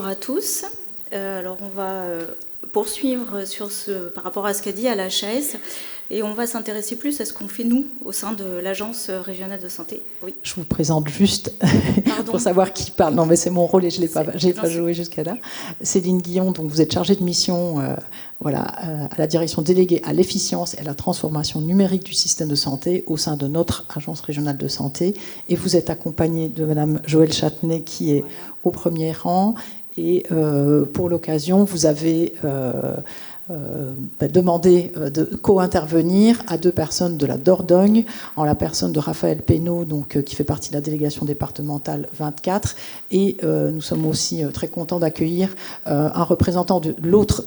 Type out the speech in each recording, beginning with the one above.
Bonjour à tous. Alors on va poursuivre par rapport à ce qu'a dit à la HAS et on va s'intéresser plus à ce qu'on fait nous au sein de l'Agence régionale de santé. Oui. Je vous présente juste pour savoir qui parle. Non mais c'est mon rôle et je n'ai pas joué jusqu'à là. Céline Guillon, donc vous êtes chargée de mission à la direction déléguée à l'efficience et à la transformation numérique du système de santé au sein de notre Agence régionale de santé. Et vous êtes accompagnée de Madame Joëlle Châtenay qui est au premier rang. Et pour l'occasion, vous avez demandé de co-intervenir à deux personnes de la Dordogne, en la personne de Raphaël Pénaud, donc, qui fait partie de la délégation départementale 24. Et nous sommes aussi très contents d'accueillir un représentant de l'autre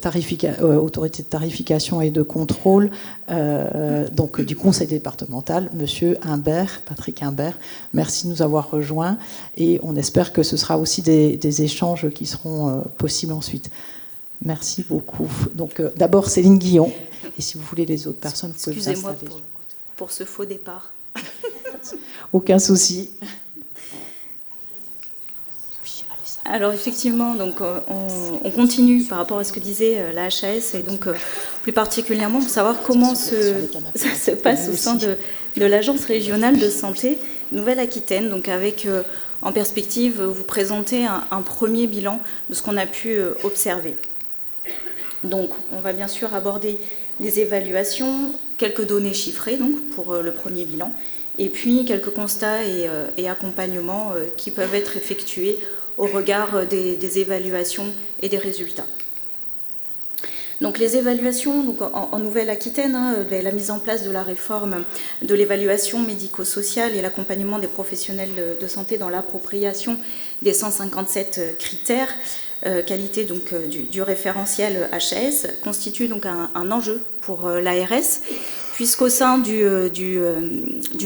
autorité de tarification et de contrôle, donc du conseil départemental, Monsieur Imbert, Patrick Imbert. Merci de nous avoir rejoints et on espère que ce sera aussi des échanges qui seront possibles ensuite. Merci beaucoup. Donc, d'abord, Céline Guillon. Et si vous voulez les autres personnes, vous pouvez vous installer. Excusez-moi pour ce faux départ. Aucun souci. Alors, effectivement, donc, on continue par rapport à ce que disait la HAS et donc plus particulièrement pour savoir comment ça se passe au sein de l'Agence régionale de santé Nouvelle-Aquitaine. Donc, avec en perspective, vous présenter un premier bilan de ce qu'on a pu observer. Donc, on va bien sûr aborder les évaluations, quelques données chiffrées donc, pour le premier bilan, et puis quelques constats et accompagnements qui peuvent être effectués au regard des évaluations et des résultats. Donc, les évaluations donc, en Nouvelle-Aquitaine, la mise en place de la réforme de l'évaluation médico-sociale et l'accompagnement des professionnels de santé dans l'appropriation des 157 critères, qualité donc, du référentiel HAS constitue donc un enjeu pour l'ARS, puisqu'au sein du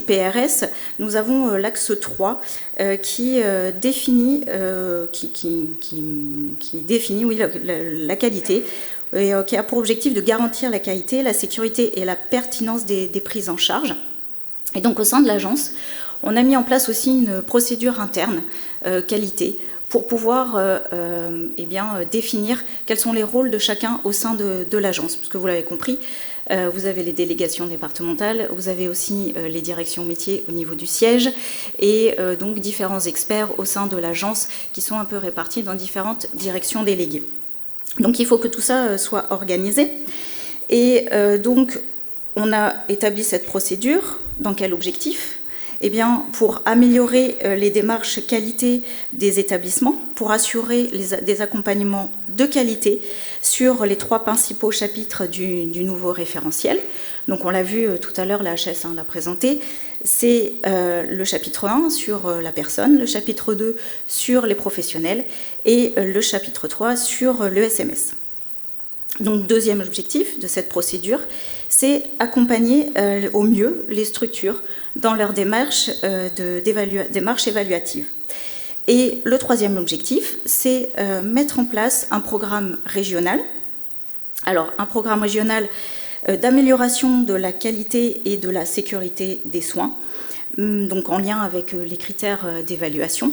PRS, nous avons l'axe 3 qui définit la qualité et qui a pour objectif de garantir la qualité, la sécurité et la pertinence des prises en charge. Et donc au sein de l'agence, on a mis en place aussi une procédure interne qualité pour pouvoir définir quels sont les rôles de chacun au sein de l'agence. Parce que vous l'avez compris, vous avez les délégations départementales, vous avez aussi les directions métiers au niveau du siège et donc différents experts au sein de l'agence qui sont un peu répartis dans différentes directions déléguées. Donc il faut que tout ça soit organisé. Et donc on a établi cette procédure. Dans quel objectif ? Eh bien, pour améliorer les démarches qualité des établissements, pour assurer des accompagnements de qualité sur les 3 principaux chapitres du nouveau référentiel. Donc, on l'a vu tout à l'heure, la HAS l'a présenté. C'est le chapitre 1 sur la personne, le chapitre 2 sur les professionnels et le chapitre 3 sur le SMS. Donc, deuxième objectif de cette procédure, c'est accompagner au mieux les structures dans leur démarche évaluative. Et le troisième objectif, c'est mettre en place un programme régional. Alors, un programme régional d'amélioration de la qualité et de la sécurité des soins, donc en lien avec les critères d'évaluation.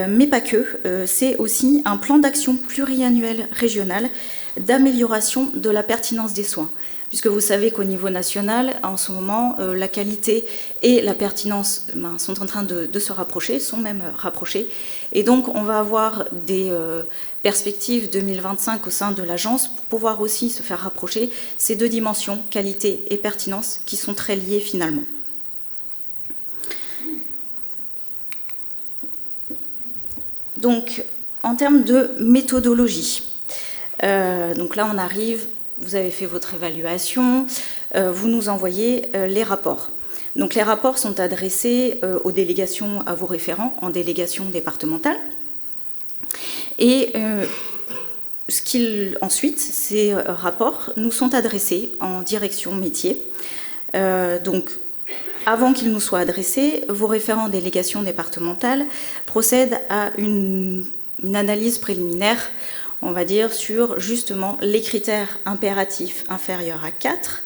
Mais pas que, c'est aussi un plan d'action pluriannuel régional d'amélioration de la pertinence des soins. Puisque vous savez qu'au niveau national, en ce moment, la qualité et la pertinence sont en train de se rapprocher, sont même rapprochées. Et donc, on va avoir des perspectives 2025 au sein de l'agence pour pouvoir aussi se faire rapprocher ces deux dimensions, qualité et pertinence, qui sont très liées finalement. Donc, en termes de méthodologie, donc là, on arrive... Vous avez fait votre évaluation, vous nous envoyez les rapports. Donc les rapports sont adressés aux délégations, à vos référents en délégation départementale. Et ensuite, ces rapports nous sont adressés en direction métier. Donc avant qu'ils nous soient adressés, vos référents en délégation départementale procèdent à une analyse préliminaire, on va dire, sur justement les critères impératifs inférieurs à 4.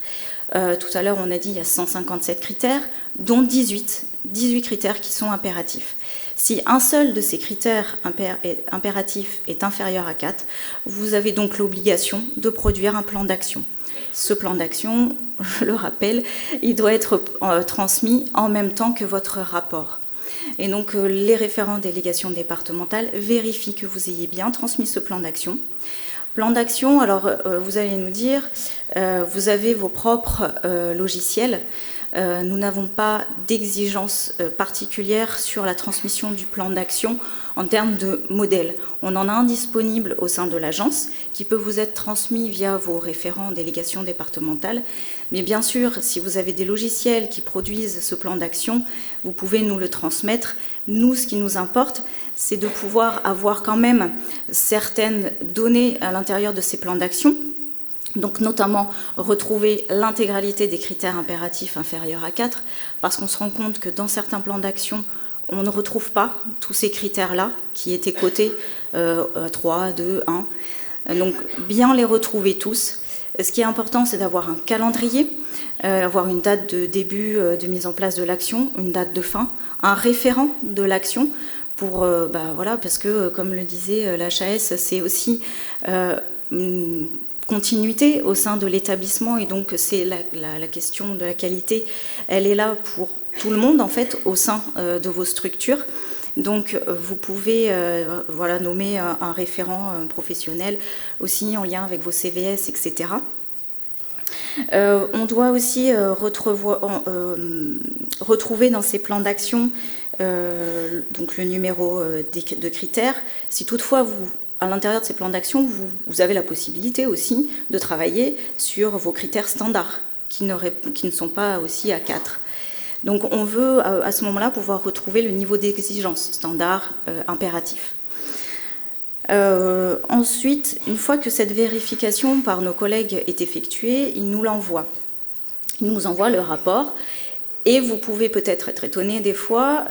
Tout à l'heure, on a dit qu'il y a 157 critères, dont 18 critères qui sont impératifs. Si un seul de ces critères impératifs est inférieur à 4, vous avez donc l'obligation de produire un plan d'action. Ce plan d'action, je le rappelle, il doit être transmis en même temps que votre rapport. Et donc les référents délégations départementales vérifient que vous ayez bien transmis ce plan d'action. Plan d'action, alors vous allez nous dire, vous avez vos propres logiciels. Nous n'avons pas d'exigence particulière sur la transmission du plan d'action en termes de modèle. On en a un disponible au sein de l'agence qui peut vous être transmis via vos référents délégations départementales. Mais bien sûr, si vous avez des logiciels qui produisent ce plan d'action, vous pouvez nous le transmettre. Nous, ce qui nous importe, c'est de pouvoir avoir quand même certaines données à l'intérieur de ces plans d'action. Donc notamment retrouver l'intégralité des critères impératifs inférieurs à 4, parce qu'on se rend compte que dans certains plans d'action, on ne retrouve pas tous ces critères-là qui étaient cotés 3, 2, 1. Donc bien les retrouver tous. Ce qui est important, c'est d'avoir un calendrier, avoir une date de début de mise en place de l'action, une date de fin, un référent de l'action, pour, voilà, parce que comme le disait l'HAS, c'est aussi une continuité au sein de l'établissement, et donc c'est la question de la qualité, elle est là pour tout le monde en fait au sein de vos structures. Donc vous pouvez voilà, nommer un référent professionnel aussi en lien avec vos CVS, etc. On doit aussi retrouver dans ces plans d'action donc le numéro de critères. Si toutefois à l'intérieur de ces plans d'action, vous avez la possibilité aussi de travailler sur vos critères standards qui ne sont pas aussi à 4. Donc on veut à ce moment-là pouvoir retrouver le niveau d'exigence standard impératif. Ensuite, une fois que cette vérification par nos collègues est effectuée, ils nous l'envoient. Ils nous envoient le rapport. Et vous pouvez peut-être être étonné des fois,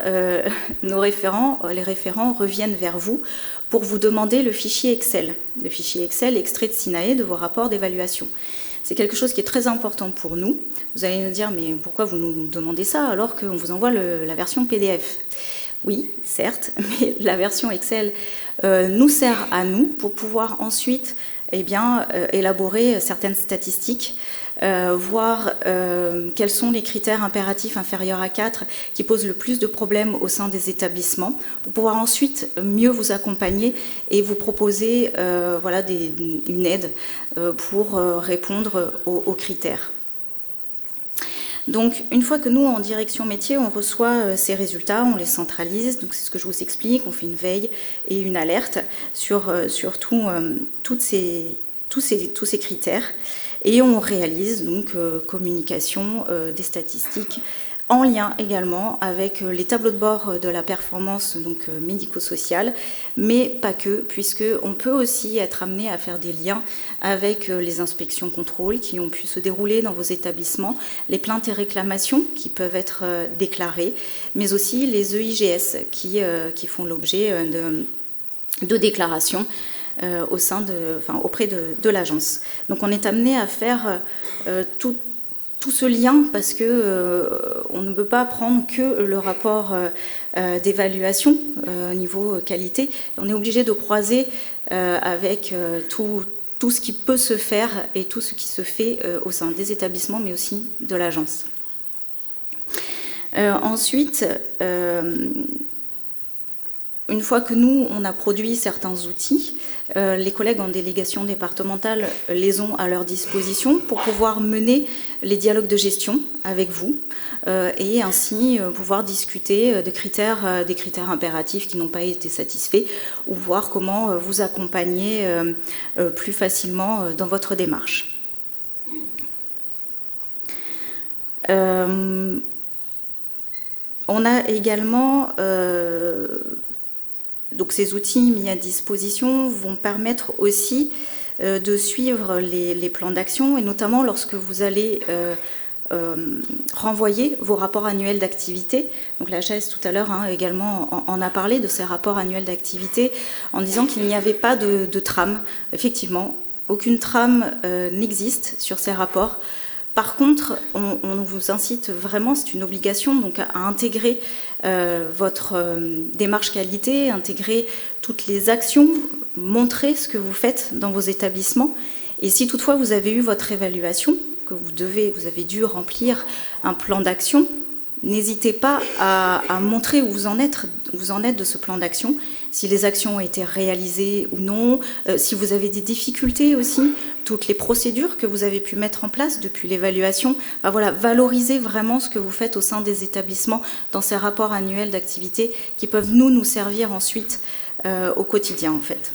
les référents reviennent vers vous pour vous demander le fichier Excel extrait de SINAE de vos rapports d'évaluation. C'est quelque chose qui est très important pour nous. Vous allez nous dire, mais pourquoi vous nous demandez ça alors qu'on vous envoie la version PDF ? Oui, certes, mais la version Excel nous sert à nous pour pouvoir ensuite élaborer certaines statistiques, voir quels sont les critères impératifs inférieurs à 4 qui posent le plus de problèmes au sein des établissements, pour pouvoir ensuite mieux vous accompagner et vous proposer voilà, une aide pour répondre aux critères. Donc, une fois que nous, en direction métier, on reçoit ces résultats, on les centralise. Donc, c'est ce que je vous explique. On fait une veille et une alerte sur tous ces critères. Et on réalise donc communication des statistiques en lien également avec les tableaux de bord de la performance donc médico-sociale, mais pas que, puisqu'on peut aussi être amené à faire des liens avec les inspections contrôles qui ont pu se dérouler dans vos établissements, les plaintes et réclamations qui peuvent être déclarées, mais aussi les EIGS qui font l'objet de déclarations auprès de l'agence. Donc on est amené à faire tout ce lien parce qu'on ne peut pas prendre que le rapport d'évaluation au niveau qualité. On est obligé de croiser avec tout ce qui peut se faire et tout ce qui se fait au sein des établissements, mais aussi de l'agence. Ensuite, une fois que nous, on a produit certains outils, les collègues en délégation départementale les ont à leur disposition pour pouvoir mener les dialogues de gestion avec vous et ainsi pouvoir discuter des critères impératifs qui n'ont pas été satisfaits ou voir comment vous accompagner plus facilement dans votre démarche. On a également... Donc ces outils mis à disposition vont permettre aussi de suivre les plans d'action, et notamment lorsque vous allez renvoyer vos rapports annuels d'activité. Donc la HAS tout à l'heure également en a parlé de ces rapports annuels d'activité en disant qu'il n'y avait pas de trame. Effectivement, aucune trame n'existe sur ces rapports Par contre, on vous incite vraiment, c'est une obligation, donc à intégrer votre démarche qualité, intégrer toutes les actions, montrer ce que vous faites dans vos établissements. Et si toutefois vous avez eu votre évaluation, que vous avez dû remplir un plan d'action, n'hésitez pas à montrer où vous en êtes de ce plan d'action, si les actions ont été réalisées ou non, si vous avez des difficultés aussi, toutes les procédures que vous avez pu mettre en place depuis l'évaluation. Voilà, valorisez vraiment ce que vous faites au sein des établissements dans ces rapports annuels d'activité qui peuvent nous servir ensuite au quotidien en fait.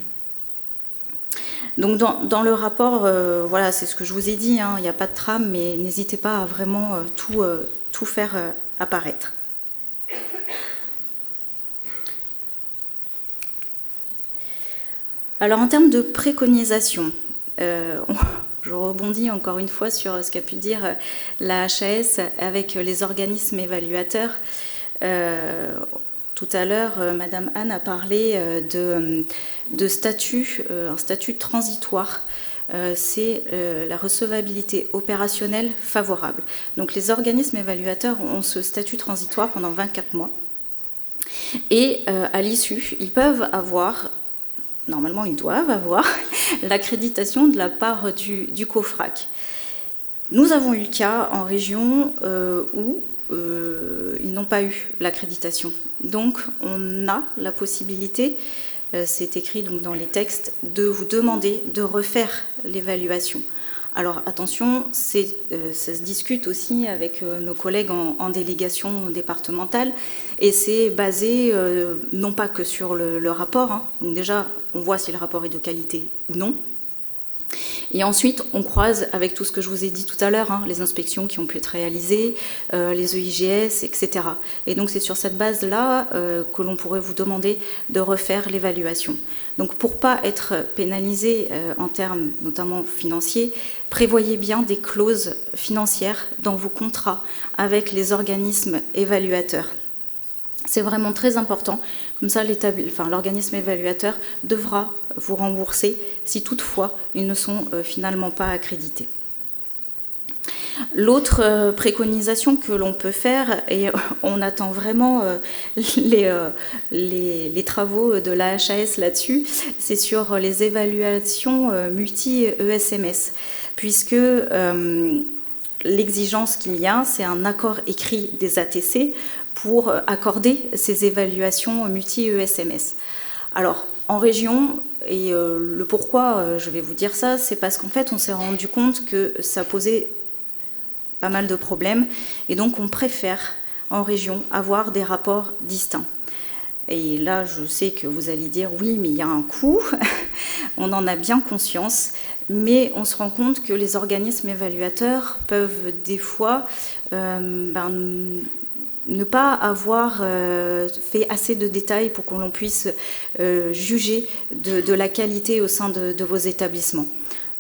Donc dans le rapport, voilà, c'est ce que je vous ai dit, hein, il n'y a pas de trame, mais n'hésitez pas à vraiment tout faire apparaître. Alors en termes de préconisation, je rebondis encore une fois sur ce qu'a pu dire la HAS avec les organismes évaluateurs. Tout à l'heure, Madame Anne a parlé de statut, un statut transitoire. C'est la recevabilité opérationnelle favorable. Donc les organismes évaluateurs ont ce statut transitoire pendant 24 mois. Et à l'issue, ils peuvent avoir, normalement ils doivent avoir, l'accréditation de la part du COFRAC. Nous avons eu le cas en région où ils n'ont pas eu l'accréditation. Donc on a la possibilité, c'est écrit donc dans les textes, de vous demander de refaire l'évaluation. Alors attention, ça se discute aussi avec nos collègues en délégation départementale et c'est basé non pas que sur le rapport, hein, donc déjà on voit si le rapport est de qualité ou non. Et ensuite, on croise avec tout ce que je vous ai dit tout à l'heure, hein, les inspections qui ont pu être réalisées, les EIGS, etc. Et donc, c'est sur cette base-là que l'on pourrait vous demander de refaire l'évaluation. Donc, pour ne pas être pénalisé en termes notamment financiers, prévoyez bien des clauses financières dans vos contrats avec les organismes évaluateurs. C'est vraiment très important, comme ça l'organisme évaluateur devra vous rembourser si toutefois ils ne sont finalement pas accrédités. L'autre préconisation que l'on peut faire, et on attend vraiment les travaux de la HAS là-dessus, c'est sur les évaluations multi-ESMS, puisque l'exigence qu'il y a, c'est un accord écrit des ATC pour accorder ces évaluations multi-ESMS. Alors, en région, et le pourquoi je vais vous dire ça, c'est parce qu'en fait, on s'est rendu compte que ça posait pas mal de problèmes, et donc on préfère, en région, avoir des rapports distincts. Et là, je sais que vous allez dire, oui, mais il y a un coût, on en a bien conscience, mais on se rend compte que les organismes évaluateurs peuvent des fois ne pas avoir fait assez de détails pour que l'on puisse juger de la qualité au sein de vos établissements.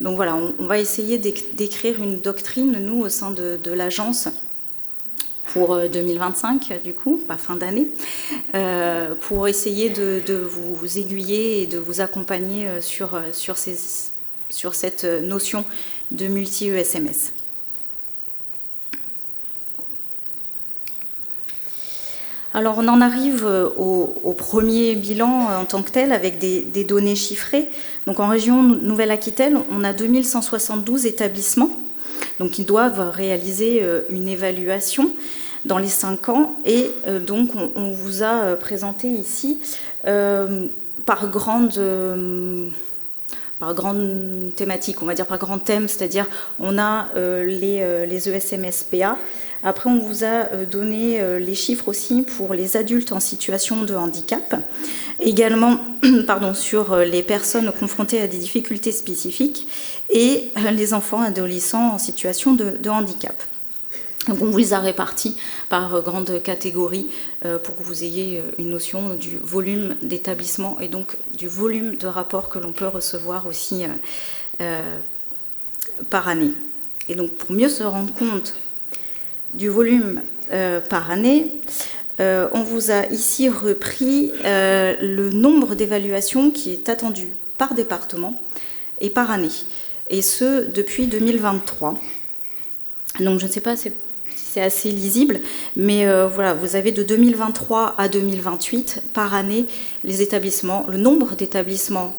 Donc voilà, on va essayer d'écrire une doctrine, nous, au sein de l'agence, pour 2025, du coup, pas fin d'année, pour essayer de vous aiguiller et de vous accompagner sur cette notion de multi-ESMS. Alors on en arrive au premier bilan en tant que tel avec des données chiffrées. Donc en région Nouvelle-Aquitaine, on a 2172 établissements. Donc ils doivent réaliser une évaluation dans les 5 ans. Et donc on vous a présenté ici par grande thématique, on va dire par grand thème, c'est-à-dire on a les ESMS-PA. Après, on vous a donné les chiffres aussi pour les adultes en situation de handicap. Également, sur les personnes confrontées à des difficultés spécifiques et les enfants adolescents en situation de handicap. Donc on vous les a répartis par grandes catégories pour que vous ayez une notion du volume d'établissement et donc du volume de rapports que l'on peut recevoir aussi par année. Et donc pour mieux se rendre compte du volume par année, on vous a ici repris le nombre d'évaluations qui est attendu par département et par année, et ce depuis 2023. Donc je ne sais pas si c'est assez lisible, mais voilà, vous avez de 2023 à 2028 par année les établissements, le nombre d'établissements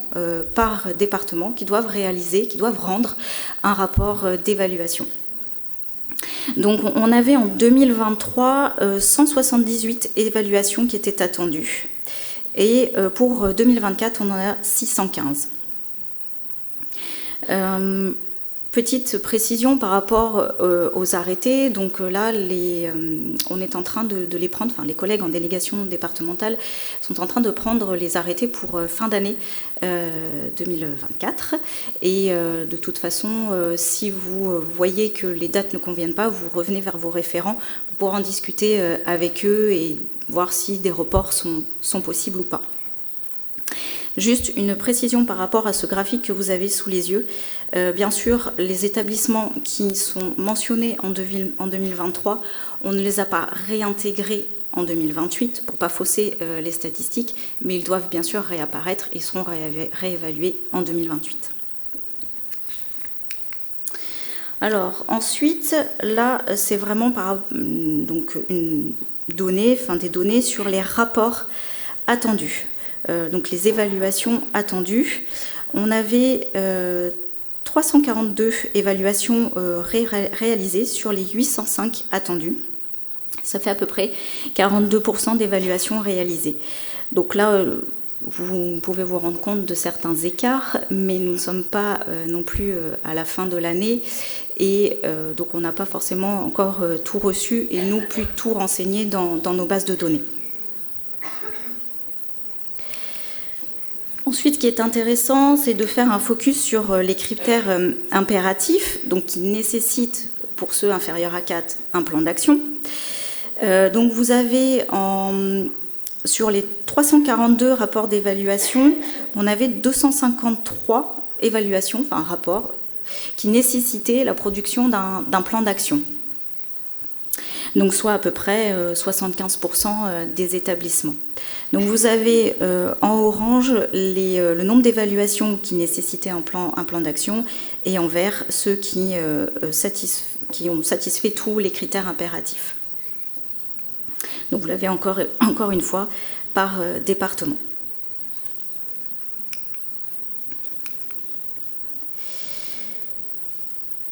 par département qui doivent rendre un rapport d'évaluation. Donc on avait en 2023 178 évaluations qui étaient attendues. Et pour 2024, on en a 615. Petite précision par rapport aux arrêtés. Donc là, on est en train de les prendre, enfin les collègues en délégation départementale sont en train de prendre les arrêtés pour fin d'année 2024. Et de toute façon, si vous voyez que les dates ne conviennent pas, vous revenez vers vos référents pour pouvoir en discuter avec eux et voir si des reports sont possibles ou pas. Juste une précision par rapport à ce graphique que vous avez sous les yeux. Bien sûr, les établissements qui sont mentionnés en 2023, on ne les a pas réintégrés en 2028 pour ne pas fausser les statistiques, mais ils doivent bien sûr réapparaître et seront réévalués en 2028. Alors ensuite, là, c'est vraiment donc des données sur les rapports attendus. Donc les évaluations attendues. On avait 342 évaluations réalisées sur les 805 attendues. Ça fait à peu près 42% d'évaluations réalisées. Donc là, vous pouvez vous rendre compte de certains écarts, mais nous ne sommes pas non plus à la fin de l'année. Et donc on n'a pas forcément encore tout reçu et non plus tout renseigné dans nos bases de données. Ensuite, ce qui est intéressant, c'est de faire un focus sur les critères impératifs, donc qui nécessitent, pour ceux inférieurs à 4, un plan d'action. Donc vous avez, sur les 342 rapports d'évaluation, on avait 253 évaluations, enfin rapports, qui nécessitaient la production d'un plan d'action. Donc soit à peu près 75% des établissements. Donc vous avez en orange le nombre d'évaluations qui nécessitaient un plan d'action et en vert ceux qui ont satisfait tous les critères impératifs. Donc vous l'avez encore une fois par département.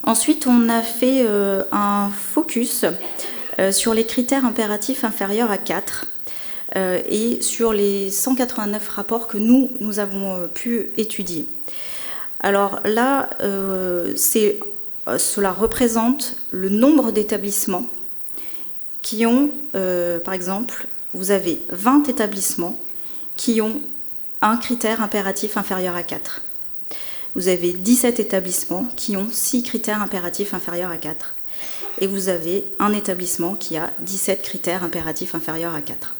Ensuite, on a fait un focus sur les critères impératifs inférieurs à 4 et sur les 189 rapports que nous avons pu étudier. Alors là, cela représente le nombre d'établissements qui ont, par exemple, vous avez 20 établissements qui ont un critère impératif inférieur à 4. Vous avez 17 établissements qui ont 6 critères impératifs inférieurs à 4. Et vous avez un établissement qui a 17 critères impératifs inférieurs à 4.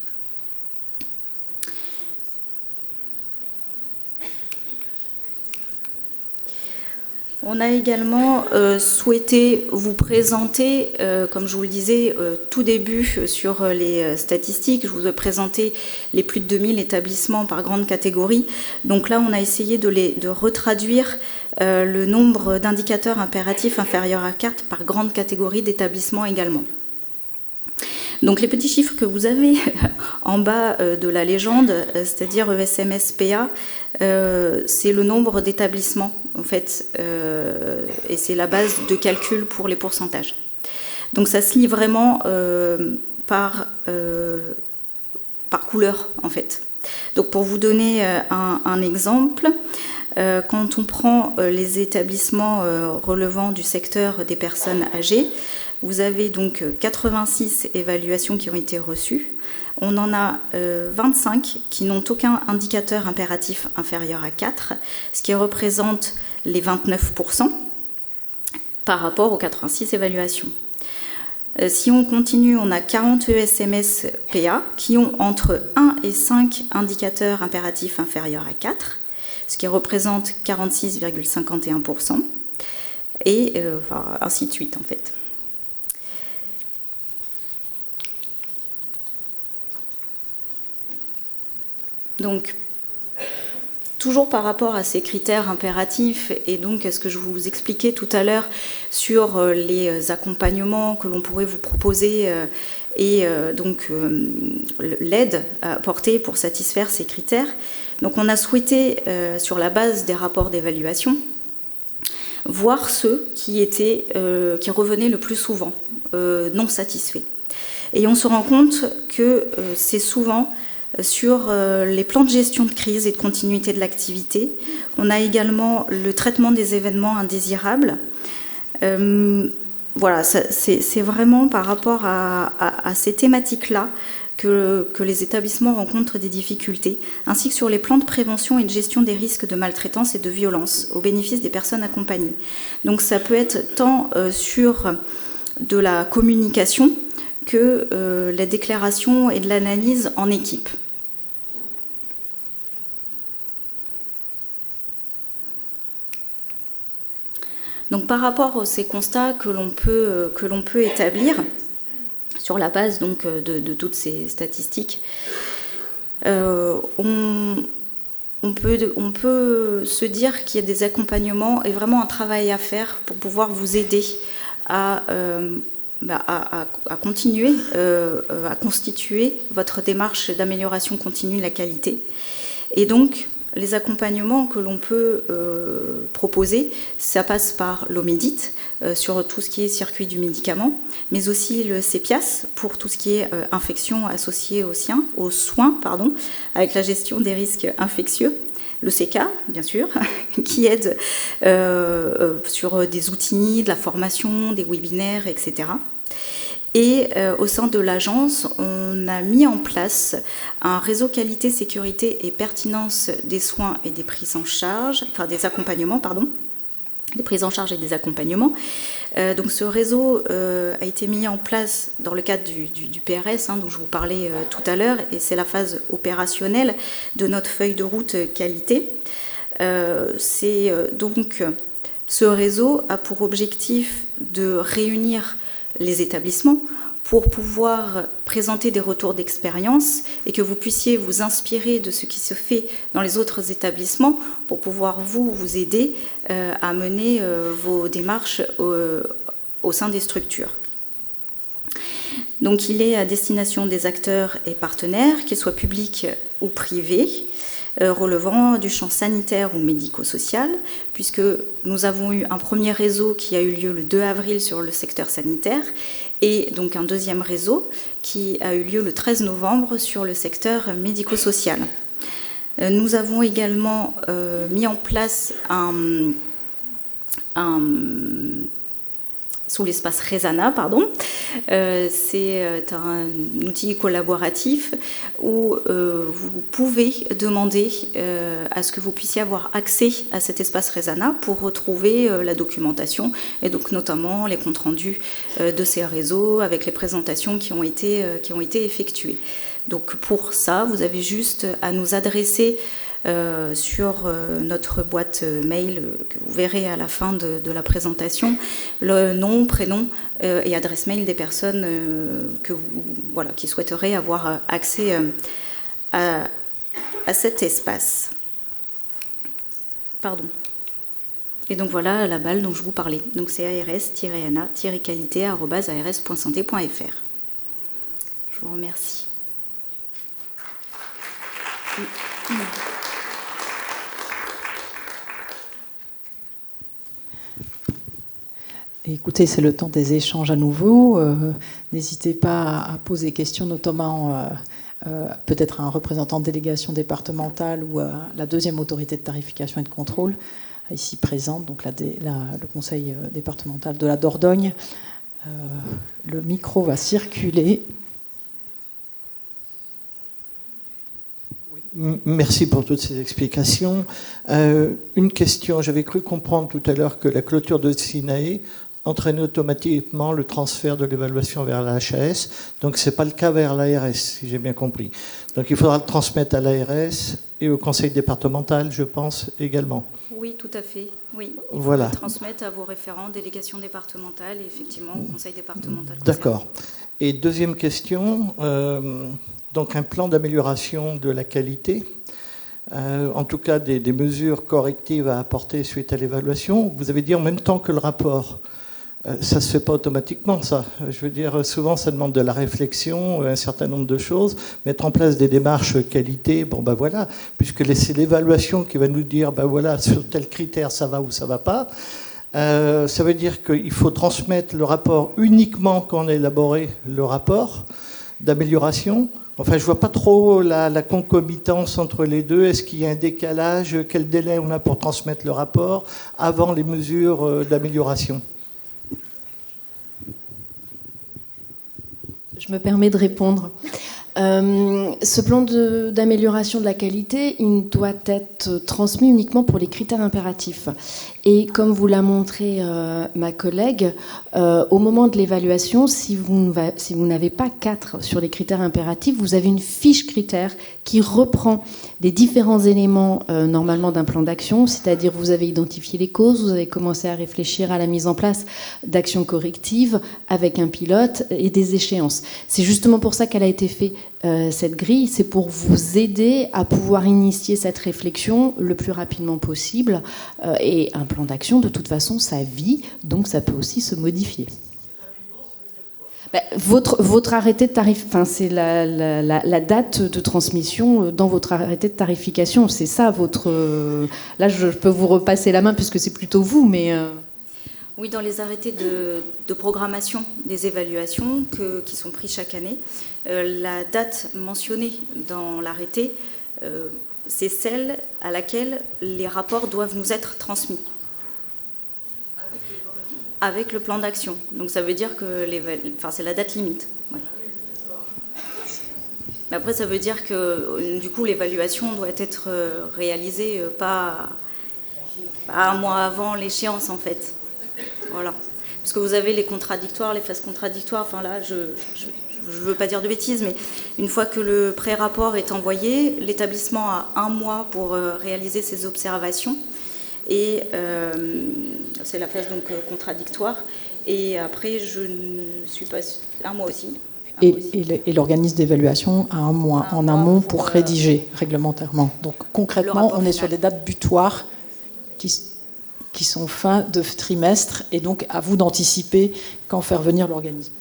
On a également souhaité vous présenter, comme je vous le disais tout début sur les statistiques, je vous ai présenté les plus de 2000 établissements par grande catégorie. Donc là, on a essayé de retraduire le nombre d'indicateurs impératifs inférieurs à 4 par grande catégorie d'établissements également. Donc les petits chiffres que vous avez en bas de la légende, c'est-à-dire ESMS-PA, c'est le nombre d'établissements en fait, et c'est la base de calcul pour les pourcentages. Donc ça se lit vraiment par couleur en fait. Donc pour vous donner un exemple, quand on prend les établissements relevant du secteur des personnes âgées, vous avez donc 86 évaluations qui ont été reçues. On en a 25 qui n'ont aucun indicateur impératif inférieur à 4, ce qui représente les 29% par rapport aux 86 évaluations. Si on continue, on a 40 ESMS-PA qui ont entre 1 et 5 indicateurs impératifs inférieurs à 4, ce qui représente 46,51%, et ainsi de suite en fait. Donc, toujours par rapport à ces critères impératifs et donc à ce que je vous expliquais tout à l'heure sur les accompagnements que l'on pourrait vous proposer et donc l'aide à apporter pour satisfaire ces critères. Donc on a souhaité, sur la base des rapports d'évaluation, voir ceux qui revenaient le plus souvent non satisfaits. Et on se rend compte que c'est souvent sur les plans de gestion de crise et de continuité de l'activité. On a également le traitement des événements indésirables. Voilà, c'est vraiment par rapport à ces thématiques-là que les établissements rencontrent des difficultés, ainsi que sur les plans de prévention et de gestion des risques de maltraitance et de violence au bénéfice des personnes accompagnées. Donc ça peut être tant sur de la communication que la déclaration et de l'analyse en équipe. Donc par rapport à ces constats que l'on peut établir sur la base donc, de toutes ces statistiques, on peut se dire qu'il y a des accompagnements et vraiment un travail à faire pour pouvoir vous aider à continuer à constituer votre démarche d'amélioration continue de la qualité. Et donc, les accompagnements que l'on peut proposer, ça passe par l'OMEDIT sur tout ce qui est circuit du médicament, mais aussi le CEPIAS pour tout ce qui est infection associée aux soins, avec la gestion des risques infectieux. Le CECA, bien sûr, qui aide sur des outils, de la formation, des webinaires, etc. Et au sein de l'agence, on a mis en place un réseau qualité, sécurité et pertinence des soins et des prises en charge, enfin des accompagnements, des prises en charge et des accompagnements. Donc ce réseau a été mis en place dans le cadre du PRS, dont je vous parlais tout à l'heure, et c'est la phase opérationnelle de notre feuille de route qualité. Donc ce réseau a pour objectif de réunir les établissements pour pouvoir présenter des retours d'expérience et que vous puissiez vous inspirer de ce qui se fait dans les autres établissements pour pouvoir vous aider à mener vos démarches au sein des structures. Donc il est à destination des acteurs et partenaires, qu'ils soient publics ou privés, relevant du champ sanitaire ou médico-social, puisque nous avons eu un premier réseau qui a eu lieu le 2 avril sur le secteur sanitaire, et donc un deuxième réseau qui a eu lieu le 13 novembre sur le secteur médico-social. Nous avons également mis en place sous l'espace Resana, c'est un outil collaboratif où vous pouvez demander à ce que vous puissiez avoir accès à cet espace Resana pour retrouver la documentation et donc notamment les comptes rendus de ces réseaux avec les présentations qui ont été effectuées. Donc pour ça, vous avez juste à nous adresser sur notre boîte mail que vous verrez à la fin de la présentation, le nom, prénom et adresse mail des personnes qui souhaiteraient avoir accès à cet espace. Et donc voilà la balle dont je vous parlais. Donc c'est ars-ana-qualité@ars.santé.fr. Je vous remercie. Écoutez, c'est le temps des échanges à nouveau. N'hésitez pas à poser des questions, notamment peut-être à un représentant de délégation départementale ou à la deuxième autorité de tarification et de contrôle, ici présente, donc le conseil départemental de la Dordogne. Le micro va circuler. Merci pour toutes ces explications. Une question, j'avais cru comprendre tout à l'heure que la clôture de SINAE entraîne automatiquement le transfert de l'évaluation vers la HAS. Donc ce n'est pas le cas vers l'ARS, si j'ai bien compris. Donc il faudra le transmettre à l'ARS et au conseil départemental, je pense, également. Oui, tout à fait. Oui. Il faut voilà. le transmettre à vos référents, délégation départementale et effectivement au conseil départemental. D'accord. Et deuxième question, donc un plan d'amélioration de la qualité. en tout cas des mesures correctives à apporter suite à l'évaluation. Vous avez dit en même temps que le rapport. Ça ne se fait pas automatiquement, ça. Je veux dire, souvent, ça demande de la réflexion, un certain nombre de choses. Mettre en place des démarches qualité, bon, ben voilà, puisque c'est l'évaluation qui va nous dire, ben voilà, sur tel critère, ça va ou ça ne va pas. Ça veut dire qu'il faut transmettre le rapport uniquement quand on a élaboré le rapport d'amélioration. Enfin, je ne vois pas trop la concomitance entre les deux. Est-ce qu'il y a un décalage? Quel délai on a pour transmettre le rapport avant les mesures d'amélioration? Je me permets de répondre. Ce plan d'amélioration de la qualité, il doit être transmis uniquement pour les critères impératifs. Et comme vous l'a montré ma collègue, au moment de l'évaluation, si vous n'avez pas 4 sur les critères impératifs, vous avez une fiche critères qui reprend les différents éléments normalement d'un plan d'action, c'est-à-dire vous avez identifié les causes, vous avez commencé à réfléchir à la mise en place d'actions correctives avec un pilote et des échéances. C'est justement pour ça qu'elle a été faite, cette grille, c'est pour vous aider à pouvoir initier cette réflexion le plus rapidement possible. Et un plan d'action, de toute façon, ça vit, donc ça peut aussi se modifier. Votre arrêté de tarif, enfin c'est la date de transmission dans votre arrêté de tarification, c'est ça votre. Là, je peux vous repasser la main puisque c'est plutôt vous, mais. Oui, dans les arrêtés de programmation des évaluations qui sont pris chaque année, la date mentionnée dans l'arrêté, c'est celle à laquelle les rapports doivent nous être transmis. Avec le plan d'action. Donc ça veut dire que c'est la date limite. Ouais. Mais après, ça veut dire que du coup, l'évaluation doit être réalisée pas un mois avant l'échéance, en fait. Voilà. Parce que vous avez les contradictoires, les phases contradictoires. Enfin là, je ne veux pas dire de bêtises, mais une fois que le pré-rapport est envoyé, l'établissement a 1 mois pour réaliser ses observations. Et c'est la phase donc contradictoire. Et après, je ne suis pas... 1 mois aussi. Et l'organisme d'évaluation a 1 mois en amont pour rédiger réglementairement. Donc concrètement, on est sur des dates butoirs qui sont fin de trimestre, et donc à vous d'anticiper quand faire venir l'organisme.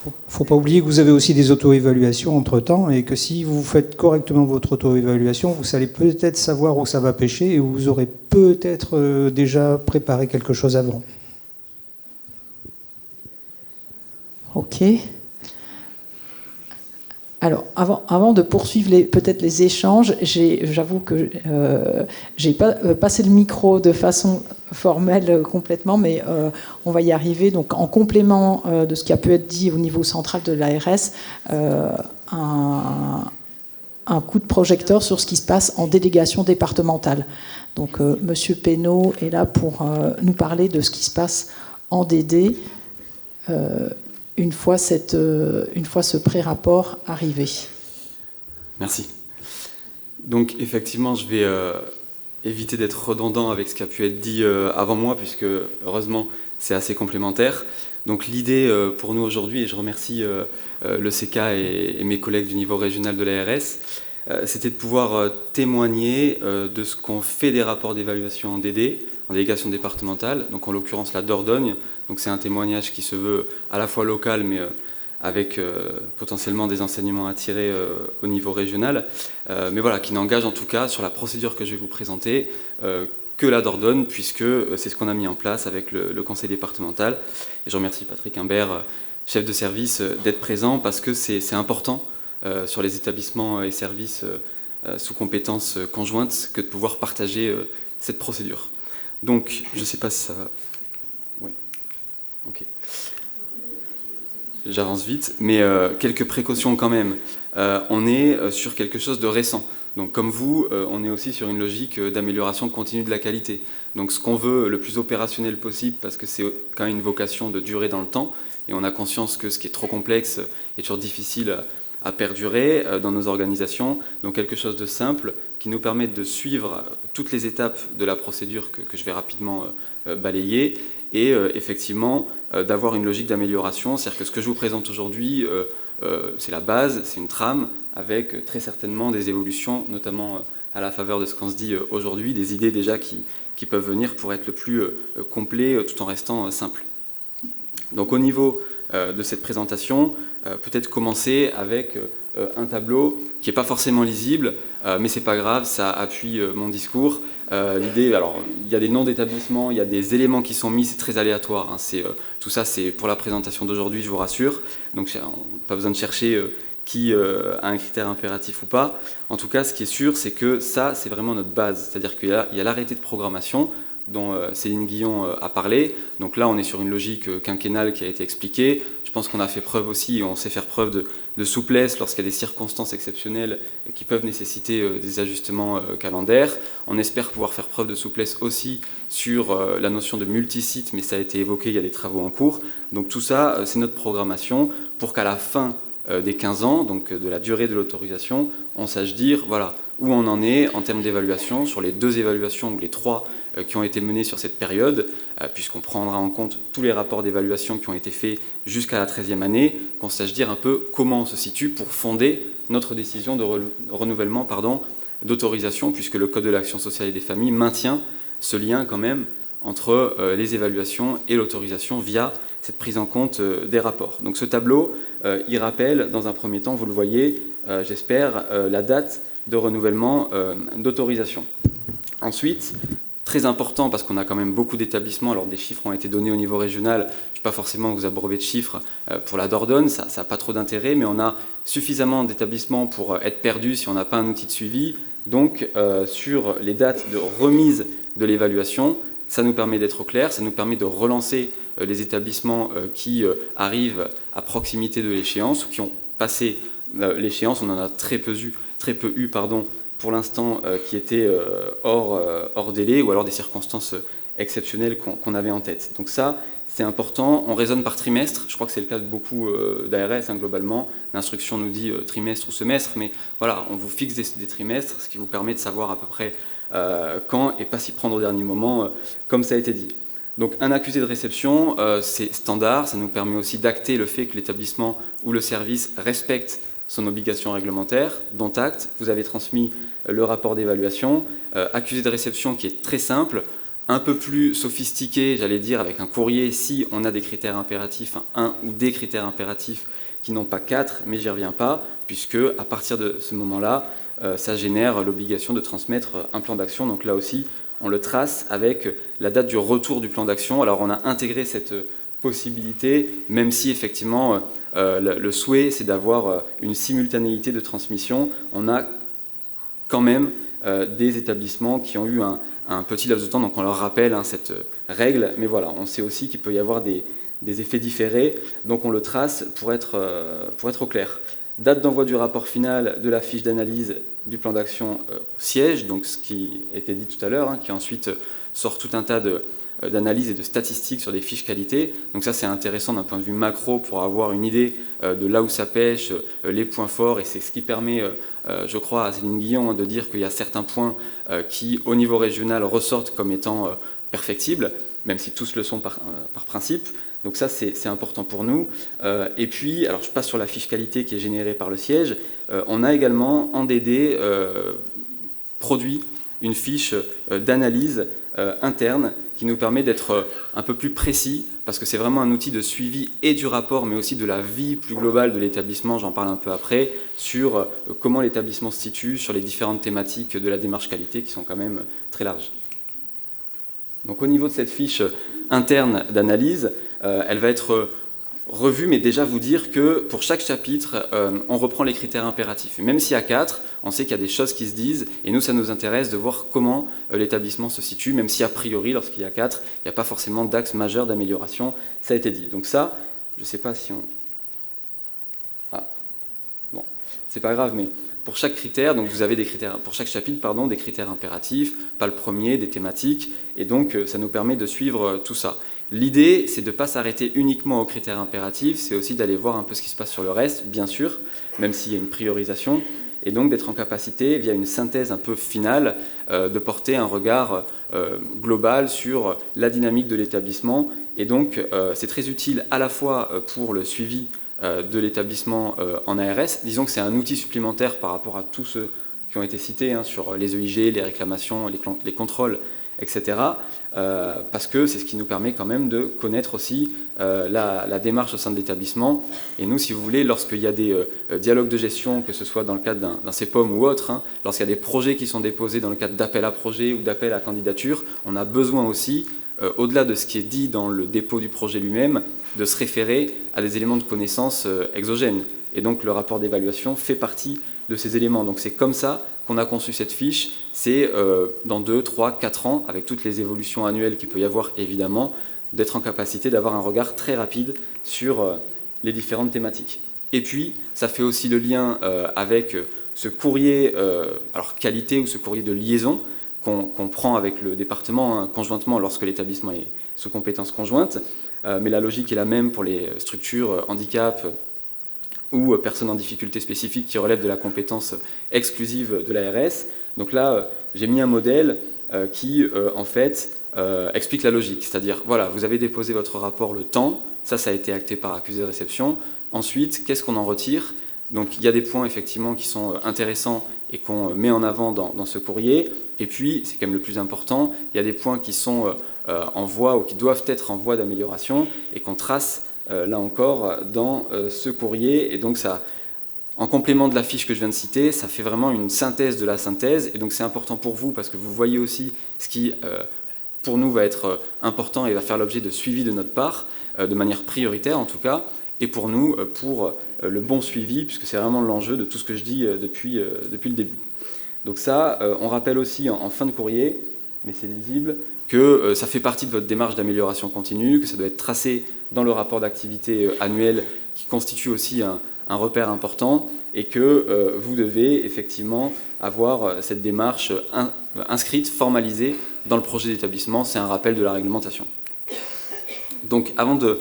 Il ne faut pas oublier que vous avez aussi des auto-évaluations entre-temps, et que si vous faites correctement votre auto-évaluation, vous allez peut-être savoir où ça va pêcher, et vous aurez peut-être déjà préparé quelque chose avant. Ok. Alors, avant de poursuivre peut-être les échanges, j'avoue que j'ai pas passé le micro de façon formelle complètement, mais on va y arriver. Donc, en complément de ce qui a pu être dit au niveau central de l'ARS, un coup de projecteur sur ce qui se passe en délégation départementale. Donc, Monsieur Pénaud est là pour nous parler de ce qui se passe en DD. Une fois ce pré-rapport arrivé. Merci. Donc effectivement, je vais éviter d'être redondant avec ce qui a pu être dit avant moi, puisque heureusement c'est assez complémentaire. Donc l'idée pour nous aujourd'hui, et je remercie le CK et mes collègues du niveau régional de l'ARS, c'était de pouvoir témoigner de ce qu'on fait des rapports d'évaluation en DD, en délégation départementale, donc en l'occurrence la Dordogne. Donc c'est un témoignage qui se veut à la fois local, mais avec potentiellement des enseignements à tirer au niveau régional, mais voilà, qui n'engage en tout cas sur la procédure que je vais vous présenter que la Dordogne, puisque c'est ce qu'on a mis en place avec le conseil départemental. Et je remercie Patrick Imbert, chef de service, d'être présent, parce que c'est important sur les établissements et services sous compétences conjointes que de pouvoir partager cette procédure. Donc, je ne sais pas si ça va... Oui. Ok. J'avance vite, mais quelques précautions quand même. On est sur quelque chose de récent. Donc comme vous, on est aussi sur une logique d'amélioration continue de la qualité. Donc ce qu'on veut le plus opérationnel possible, parce que c'est quand même une vocation de durer dans le temps, et on a conscience que ce qui est trop complexe est toujours difficile à perdurer dans nos organisations. Donc quelque chose de simple qui nous permet de suivre toutes les étapes de la procédure que je vais rapidement balayer, et effectivement d'avoir une logique d'amélioration. C'est-à-dire que ce que je vous présente aujourd'hui, c'est la base, c'est une trame, avec très certainement des évolutions, notamment à la faveur de ce qu'on se dit aujourd'hui, des idées déjà qui peuvent venir pour être le plus complet tout en restant simple. Donc au niveau de cette présentation, peut-être commencer avec un tableau qui n'est pas forcément lisible, mais c'est pas grave, ça appuie mon discours. L'idée, alors il y a des noms d'établissements, il y a des éléments qui sont mis, c'est très aléatoire, hein, tout ça c'est pour la présentation d'aujourd'hui, je vous rassure, donc pas besoin de chercher qui a un critère impératif ou pas. En tout cas, ce qui est sûr, c'est que ça, c'est vraiment notre base, c'est-à-dire qu'il y a l'arrêté de programmation dont Céline Guillon a parlé. Donc là, on est sur une logique quinquennale qui a été expliquée. Je pense qu'on a fait preuve aussi, on sait faire preuve de souplesse lorsqu'il y a des circonstances exceptionnelles qui peuvent nécessiter des ajustements calendaires. On espère pouvoir faire preuve de souplesse aussi sur la notion de multisite, mais ça a été évoqué, il y a des travaux en cours. Donc tout ça, c'est notre programmation pour qu'à la fin des 15 ans, donc de la durée de l'autorisation, on sache dire voilà, où on en est en termes d'évaluation sur les 2 évaluations ou les 3 qui ont été menées sur cette période, puisqu'on prendra en compte tous les rapports d'évaluation qui ont été faits jusqu'à la 13e année, qu'on sache dire un peu comment on se situe pour fonder notre décision de renouvellement d'autorisation, puisque le Code de l'action sociale et des familles maintient ce lien quand même entre les évaluations et l'autorisation via cette prise en compte des rapports. Donc ce tableau, il rappelle, dans un premier temps, vous le voyez, j'espère, la date de renouvellement d'autorisation. Ensuite, très important, parce qu'on a quand même beaucoup d'établissements, alors des chiffres ont été donnés au niveau régional, je ne vais pas forcément vous abreuver de chiffres pour la Dordogne, ça n'a pas trop d'intérêt, mais on a suffisamment d'établissements pour être perdus si on n'a pas un outil de suivi. Donc sur les dates de remise de l'évaluation, ça nous permet d'être au clair, ça nous permet de relancer les établissements qui arrivent à proximité de l'échéance ou qui ont passé l'échéance. On en a très peu eu pour l'instant qui étaient hors délai ou alors des circonstances exceptionnelles qu'on avait en tête. Donc ça, c'est important. On raisonne par trimestre. Je crois que c'est le cas de beaucoup d'ARS globalement. L'instruction nous dit trimestre ou semestre, mais voilà, on vous fixe des trimestres, ce qui vous permet de savoir à peu près quand et pas s'y prendre au dernier moment, comme ça a été dit. Donc un accusé de réception, c'est standard, ça nous permet aussi d'acter le fait que l'établissement ou le service respecte son obligation réglementaire, dont acte. Vous avez transmis le rapport d'évaluation. Accusé de réception qui est très simple, un peu plus sophistiqué, j'allais dire, avec un courrier si on a des critères impératifs, un ou des critères impératifs qui n'ont pas 4, mais j'y reviens pas, puisque à partir de ce moment-là, ça génère l'obligation de transmettre un plan d'action. Donc là aussi, on le trace avec la date du retour du plan d'action. Alors on a intégré cette possibilité, même si effectivement le souhait c'est d'avoir une simultanéité de transmission. On a quand même des établissements qui ont eu un petit laps de temps, donc on leur rappelle cette règle, mais voilà, on sait aussi qu'il peut y avoir des effets différés, donc on le trace pour être au clair. Date d'envoi du rapport final de la fiche d'analyse du plan d'action au siège, donc ce qui était dit tout à l'heure, qui ensuite sort tout un tas d'analyses et de statistiques sur des fiches qualité. Donc ça c'est intéressant d'un point de vue macro pour avoir une idée de là où ça pêche, les points forts, et c'est ce qui permet, je crois, à Céline Guillon de dire qu'il y a certains points qui au niveau régional ressortent comme étant perfectibles, même si tous le sont par principe. Donc ça, c'est important pour nous. Et puis, alors je passe sur la fiche qualité qui est générée par le siège. On a également en DD produit une fiche d'analyse interne qui nous permet d'être un peu plus précis, parce que c'est vraiment un outil de suivi et du rapport, mais aussi de la vie plus globale de l'établissement, j'en parle un peu après, sur comment l'établissement se situe, sur les différentes thématiques de la démarche qualité qui sont quand même très larges. Donc au niveau de cette fiche interne d'analyse, elle va être revue, mais déjà vous dire que pour chaque chapitre, on reprend les critères impératifs. Et même s'il y a 4, on sait qu'il y a des choses qui se disent, et nous, ça nous intéresse de voir comment l'établissement se situe, même si a priori, lorsqu'il y a 4, il n'y a pas forcément d'axe majeur d'amélioration, ça a été dit. Donc ça, je ne sais pas si on... Ah, bon, c'est pas grave, mais pour chaque critère, donc vous avez des critères, pour chaque chapitre, des critères impératifs, pas le premier, des thématiques, et donc ça nous permet de suivre tout ça. L'idée, c'est de ne pas s'arrêter uniquement aux critères impératifs, c'est aussi d'aller voir un peu ce qui se passe sur le reste, bien sûr, même s'il y a une priorisation, et donc d'être en capacité, via une synthèse un peu finale, de porter un regard global sur la dynamique de l'établissement. Et donc, c'est très utile à la fois pour le suivi de l'établissement en ARS. Disons que c'est un outil supplémentaire par rapport à tous ceux qui ont été cités sur les EIG, les réclamations, les contrôles, etc. Parce que c'est ce qui nous permet quand même de connaître aussi la démarche au sein de l'établissement. Et nous, si vous voulez, lorsqu'il y a des dialogues de gestion, que ce soit dans le cadre d'un CEPOM ou autre, lorsqu'il y a des projets qui sont déposés dans le cadre d'appel à projet ou d'appel à candidature, on a besoin aussi, au-delà de ce qui est dit dans le dépôt du projet lui-même, de se référer à des éléments de connaissance exogènes. Et donc le rapport d'évaluation fait partie de ces éléments. Donc c'est comme ça qu'on a conçu cette fiche. C'est dans 2, 3, 4 ans, avec toutes les évolutions annuelles qu'il peut y avoir évidemment, d'être en capacité d'avoir un regard très rapide sur les différentes thématiques. Et puis, ça fait aussi le lien avec ce courrier, alors qualité ou ce courrier de liaison qu'on prend avec le département conjointement lorsque l'établissement est sous compétence conjointe. Mais la logique est la même pour les structures handicap ou personnes en difficulté spécifique qui relèvent de la compétence exclusive de l'ARS. Donc là, j'ai mis un modèle qui, en fait, explique la logique. C'est-à-dire, voilà, vous avez déposé votre rapport le temps, ça a été acté par accusé de réception. Ensuite, qu'est-ce qu'on en retire? Donc il y a des points, effectivement, qui sont intéressants et qu'on met en avant dans ce courrier. Et puis, c'est quand même le plus important, il y a des points qui sont en voie ou qui doivent être en voie d'amélioration et qu'on trace là encore dans ce courrier. Et donc ça, en complément de la fiche que je viens de citer, ça fait vraiment une synthèse de la synthèse. Et donc c'est important pour vous parce que vous voyez aussi ce qui, pour nous, va être important et va faire l'objet de suivi de notre part, de manière prioritaire en tout cas, et pour nous, pour le bon suivi, puisque c'est vraiment l'enjeu de tout ce que je dis depuis le début. Donc ça, on rappelle aussi en fin de courrier, mais c'est lisible, que ça fait partie de votre démarche d'amélioration continue, que ça doit être tracé dans le rapport d'activité annuel qui constitue aussi un repère important et que vous devez effectivement avoir cette démarche inscrite, formalisée dans le projet d'établissement. C'est un rappel de la réglementation. Donc avant de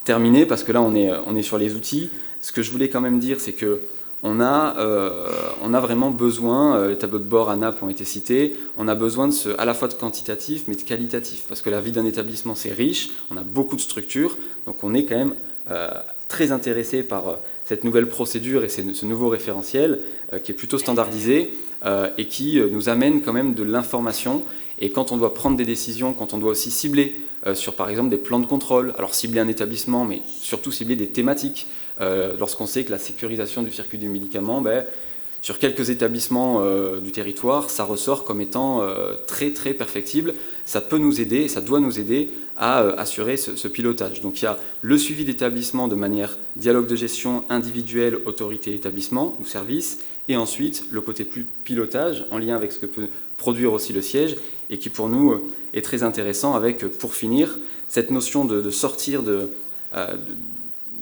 terminer, parce que là on est sur les outils, ce que je voulais quand même dire, c'est que on a vraiment besoin, les tableaux de bord ANAP ont été cités, on a besoin à la fois de quantitatif mais de qualitatif, parce que la vie d'un établissement c'est riche, on a beaucoup de structures, donc on est quand même très intéressé par cette nouvelle procédure et ce nouveau référentiel qui est plutôt standardisé et qui nous amène quand même de l'information. Et quand on doit prendre des décisions, quand on doit aussi cibler sur par exemple des plans de contrôle, alors cibler un établissement mais surtout cibler des thématiques, lorsqu'on sait que la sécurisation du circuit du médicament, sur quelques établissements du territoire, ça ressort comme étant très très perfectible. Ça peut nous aider, ça doit nous aider à assurer ce pilotage. Donc il y a le suivi d'établissement de manière dialogue de gestion individuel, autorité, établissement ou service, et ensuite le côté plus pilotage en lien avec ce que peut produire aussi le siège et qui pour nous est très intéressant avec, pour finir, cette notion de sortir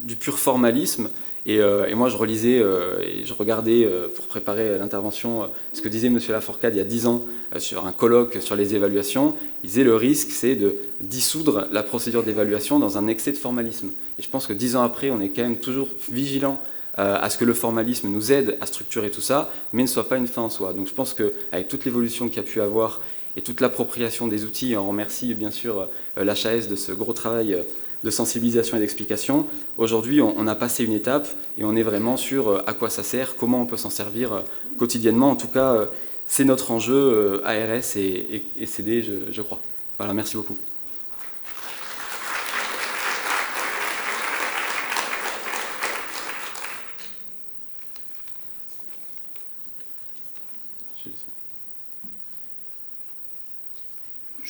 du pur formalisme. Et moi, je relisais et je regardais pour préparer l'intervention ce que disait M. Lafourcade il y a 10 ans sur un colloque sur les évaluations. Il disait le risque, c'est de dissoudre la procédure d'évaluation dans un excès de formalisme. Et je pense que 10 ans après, on est quand même toujours vigilant à ce que le formalisme nous aide à structurer tout ça, mais ne soit pas une fin en soi. Donc je pense qu'avec toute l'évolution qu'il y a pu avoir et toute l'appropriation des outils, on remercie bien sûr l'HAS de ce gros travail de sensibilisation et d'explication. Aujourd'hui, on a passé une étape et on est vraiment sur à quoi ça sert, comment on peut s'en servir quotidiennement. En tout cas, c'est notre enjeu ARS et CD, je crois. Voilà, merci beaucoup.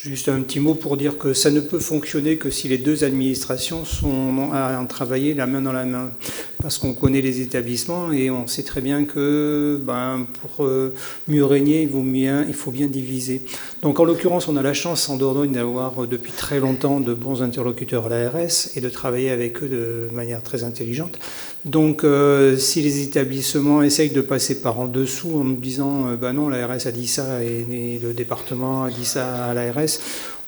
Juste un petit mot pour dire que ça ne peut fonctionner que si les deux administrations sont à travailler la main dans la main. Parce qu'on connaît les établissements et on sait très bien que pour mieux régner, il faut bien diviser. Donc en l'occurrence, on a la chance en Dordogne d'avoir depuis très longtemps de bons interlocuteurs à l'ARS et de travailler avec eux de manière très intelligente. Donc si les établissements essayent de passer par en dessous en nous disant non, l'ARS a dit ça et le département a dit ça à l'ARS,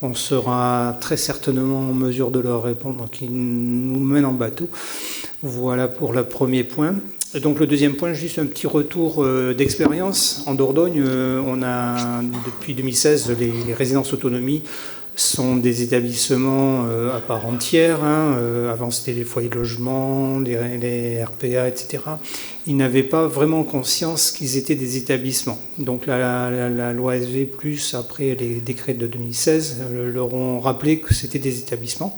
on sera très certainement en mesure de leur répondre qu'ils nous mènent en bateau. Voilà pour le premier point. Et donc le deuxième point, juste un petit retour d'expérience. En Dordogne, on a depuis 2016 les résidences autonomie sont des établissements à part entière. Avant, c'était les foyers de logement, les RPA, etc. Ils n'avaient pas vraiment conscience qu'ils étaient des établissements. Donc la loi SV+, après les décrets de 2016, leur ont rappelé que c'était des établissements.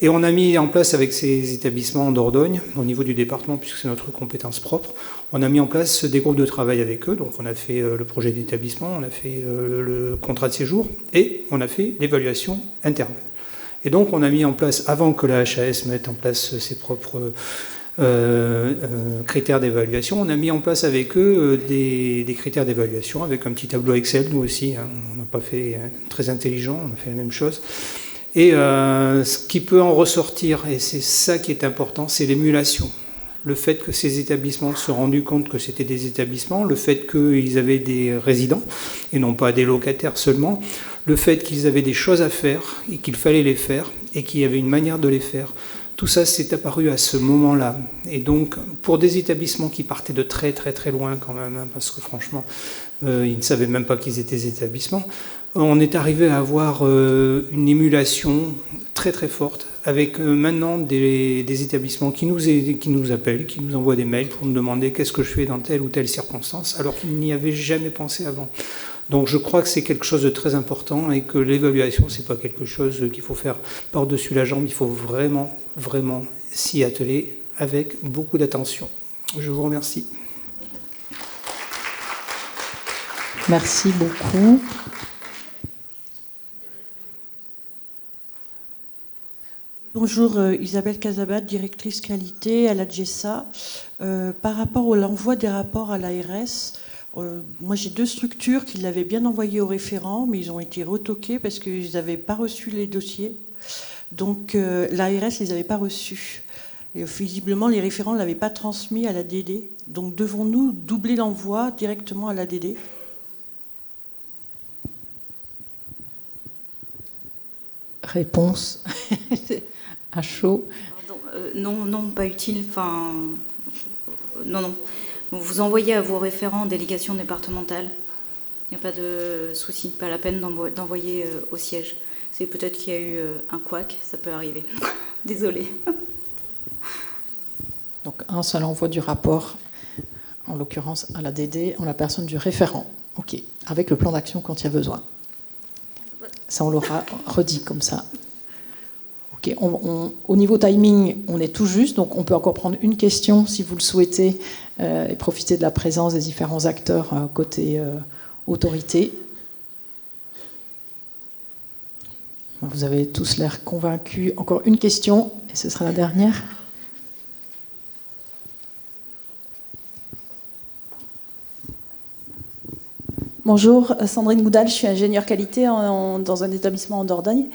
Et on a mis en place avec ces établissements en Dordogne, au niveau du département, puisque c'est notre compétence propre, on a mis en place des groupes de travail avec eux. Donc on a fait le projet d'établissement, on a fait le contrat de séjour et on a fait l'évaluation interne. Et donc on a mis en place, avant que la HAS mette en place ses propres critères d'évaluation, on a mis en place avec eux des critères d'évaluation, avec un petit tableau Excel, nous aussi. On n'a pas fait très intelligent, on a fait la même chose. Et ce qui peut en ressortir, et c'est ça qui est important, c'est l'émulation. Le fait que ces établissements se sont rendus compte que c'était des établissements, le fait qu'ils avaient des résidents, et non pas des locataires seulement, le fait qu'ils avaient des choses à faire, et qu'il fallait les faire, et qu'il y avait une manière de les faire. Tout ça s'est apparu à ce moment-là. Et donc, pour des établissements qui partaient de très très très loin quand même, parce que franchement, ils ne savaient même pas qu'ils étaient des établissements, on est arrivé à avoir une émulation très très forte, avec maintenant des établissements qui nous appellent, qui nous envoient des mails pour nous demander qu'est-ce que je fais dans telle ou telle circonstance, alors qu'ils n'y avaient jamais pensé avant. Donc je crois que c'est quelque chose de très important et que l'évaluation, c'est pas quelque chose qu'il faut faire par-dessus la jambe, il faut vraiment, vraiment s'y atteler avec beaucoup d'attention. Je vous remercie. Merci beaucoup. Bonjour, Isabelle Casabat, directrice qualité à la GESA. Par rapport à l'envoi des rapports à l'ARS, moi j'ai 2 structures qui l'avaient bien envoyé aux référents, mais ils ont été retoqués parce qu'ils n'avaient pas reçu les dossiers. Donc l'ARS ne les avait pas reçus. Et visiblement, les référents ne l'avaient pas transmis à l'ADD. Donc devons-nous doubler l'envoi directement à l'ADD ? Réponse à chaud. Pardon, non, pas utile. Enfin, non. Vous envoyez à vos référents en délégation départementale. Il n'y a pas de souci, pas la peine d'envoyer au siège. C'est peut-être qu'il y a eu un couac, ça peut arriver. Désolée. Donc un seul envoi du rapport, en l'occurrence à l'ADD, en la personne du référent. OK, avec le plan d'action quand il y a besoin. Ça, on l'aura redit comme ça. Okay, au niveau timing, on est tout juste, donc on peut encore prendre une question si vous le souhaitez et profiter de la présence des différents acteurs côté autorité. Vous avez tous l'air convaincus. Encore une question, et ce sera la dernière. Bonjour, Sandrine Goudal, je suis ingénieure qualité dans un établissement en Dordogne.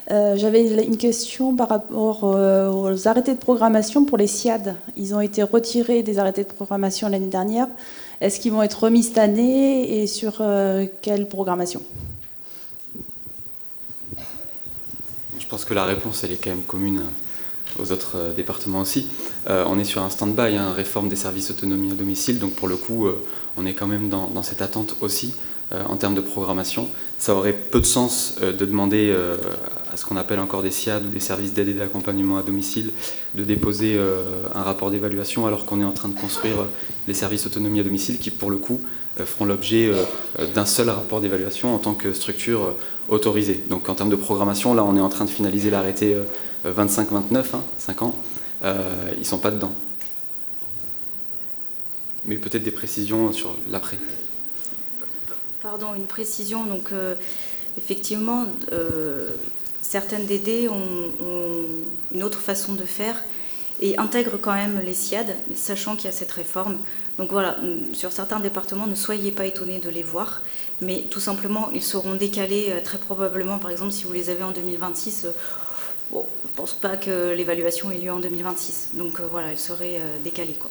J'avais une question par rapport aux arrêtés de programmation pour les SIAD. Ils ont été retirés des arrêtés de programmation l'année dernière. Est-ce qu'ils vont être remis cette année et sur quelle programmation ? Je pense que la réponse, elle est quand même commune aux autres départements aussi. On est sur un stand-by, réforme des services autonomie à domicile, donc pour le coup, on est quand même dans cette attente aussi en termes de programmation. Ça aurait peu de sens de demander à ce qu'on appelle encore des SIAD ou des services d'aide et d'accompagnement à domicile de déposer un rapport d'évaluation alors qu'on est en train de construire les services autonomie à domicile qui, pour le coup, feront l'objet d'un seul rapport d'évaluation en tant que structure autorisée. Donc en termes de programmation, là, on est en train de finaliser l'arrêté 25-29, 5 ans. Ils ne sont pas dedans. Mais peut-être des précisions sur l'après. Pardon, une précision. Donc, effectivement, certaines DD ont une autre façon de faire et intègrent quand même les SIAD, sachant qu'il y a cette réforme. Donc voilà, sur certains départements, ne soyez pas étonnés de les voir, mais tout simplement, ils seront décalés très probablement. Par exemple, si vous les avez en 2026, je ne pense pas que l'évaluation ait lieu en 2026. Donc voilà, elle serait décalée, quoi.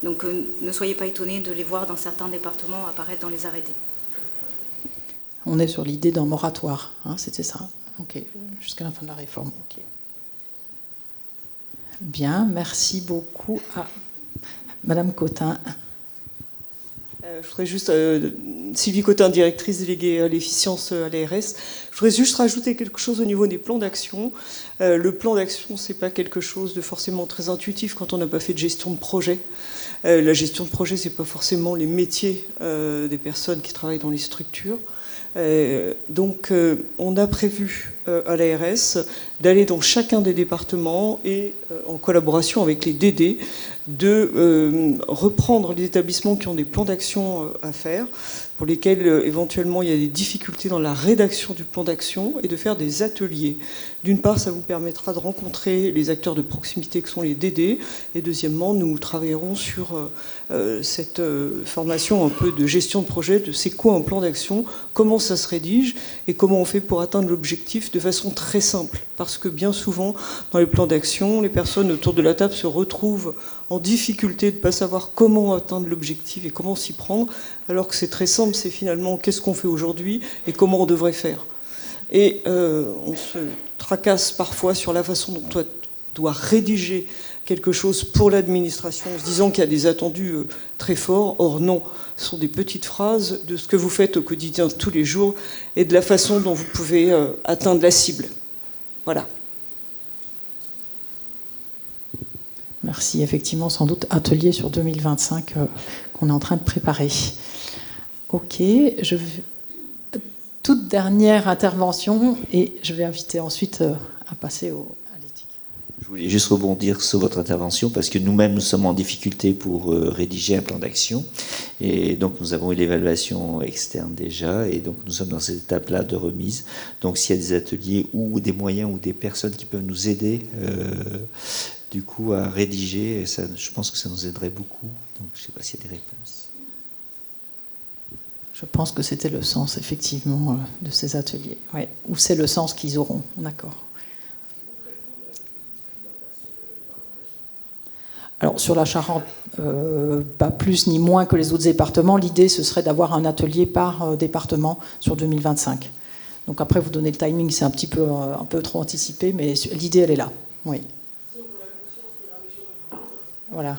Donc ne soyez pas étonnés de les voir dans certains départements apparaître dans les arrêtés. On est sur l'idée d'un moratoire, c'était ça. Ok, jusqu'à la fin de la réforme. Ok. Bien, merci beaucoup à Madame Cotin. Je voudrais juste, Sylvie Cotin, directrice déléguée à l'efficience à l'ARS, je voudrais juste rajouter quelque chose au niveau des plans d'action. Le plan d'action, c'est pas quelque chose de forcément très intuitif quand on n'a pas fait de gestion de projet. La gestion de projet, c'est pas forcément les métiers des personnes qui travaillent dans les structures. Donc, on a prévu à l'ARS d'aller dans chacun des départements et en collaboration avec les DD de reprendre les établissements qui ont des plans d'action à faire, pour lesquels éventuellement il y a des difficultés dans la rédaction du plan d'action, et de faire des ateliers. D'une part, ça vous permettra de rencontrer les acteurs de proximité que sont les DD, et deuxièmement, nous travaillerons sur cette formation un peu de gestion de projet, de c'est quoi un plan d'action, comment ça se rédige, et comment on fait pour atteindre l'objectif de façon très simple. Parce que bien souvent, dans les plans d'action, les personnes autour de la table se retrouvent en difficulté de ne pas savoir comment atteindre l'objectif et comment s'y prendre, alors que c'est très simple, c'est finalement qu'est-ce qu'on fait aujourd'hui et comment on devrait faire. Et on se tracasse parfois sur la façon dont on doit rédiger quelque chose pour l'administration, en se disant qu'il y a des attendus très forts. Or non, ce sont des petites phrases de ce que vous faites au quotidien tous les jours et de la façon dont vous pouvez atteindre la cible. Voilà. Merci. Effectivement, sans doute atelier sur 2025 qu'on est en train de préparer. Ok, toute dernière intervention et je vais inviter ensuite à passer à l'éthique. Je voulais juste rebondir sur votre intervention parce que nous-mêmes, nous sommes en difficulté pour rédiger un plan d'action. Et donc, nous avons eu l'évaluation externe déjà. Et donc, nous sommes dans cette étape-là de remise. Donc, s'il y a des ateliers ou des moyens ou des personnes qui peuvent nous aider du coup à rédiger, et ça, je pense que ça nous aiderait beaucoup. Donc, je ne sais pas s'il y a des réponses. Je pense que c'était le sens, effectivement, de ces ateliers. Ouais. Ou c'est le sens qu'ils auront. D'accord. Alors, sur la Charente, pas plus ni moins que les autres départements. L'idée, ce serait d'avoir un atelier par département sur 2025. Donc après, vous donnez le timing, c'est un peu trop anticipé, mais l'idée, elle est là. Oui. Voilà.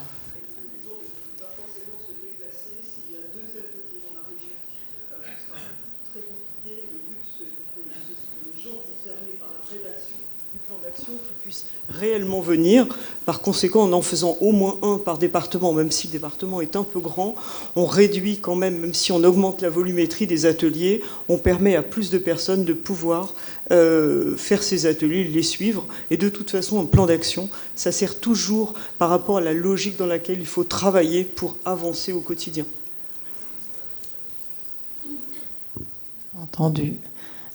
Réellement venir. Par conséquent, en faisant au moins un par département, même si le département est un peu grand, on réduit quand même si on augmente la volumétrie des ateliers, on permet à plus de personnes de pouvoir faire ces ateliers, les suivre. Et de toute façon, un plan d'action, ça sert toujours par rapport à la logique dans laquelle il faut travailler pour avancer au quotidien. Entendu.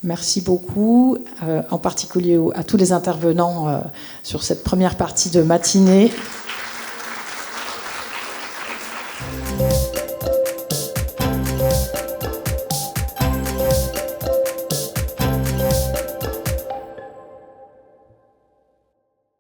Merci beaucoup, en particulier à tous les intervenants sur cette première partie de matinée.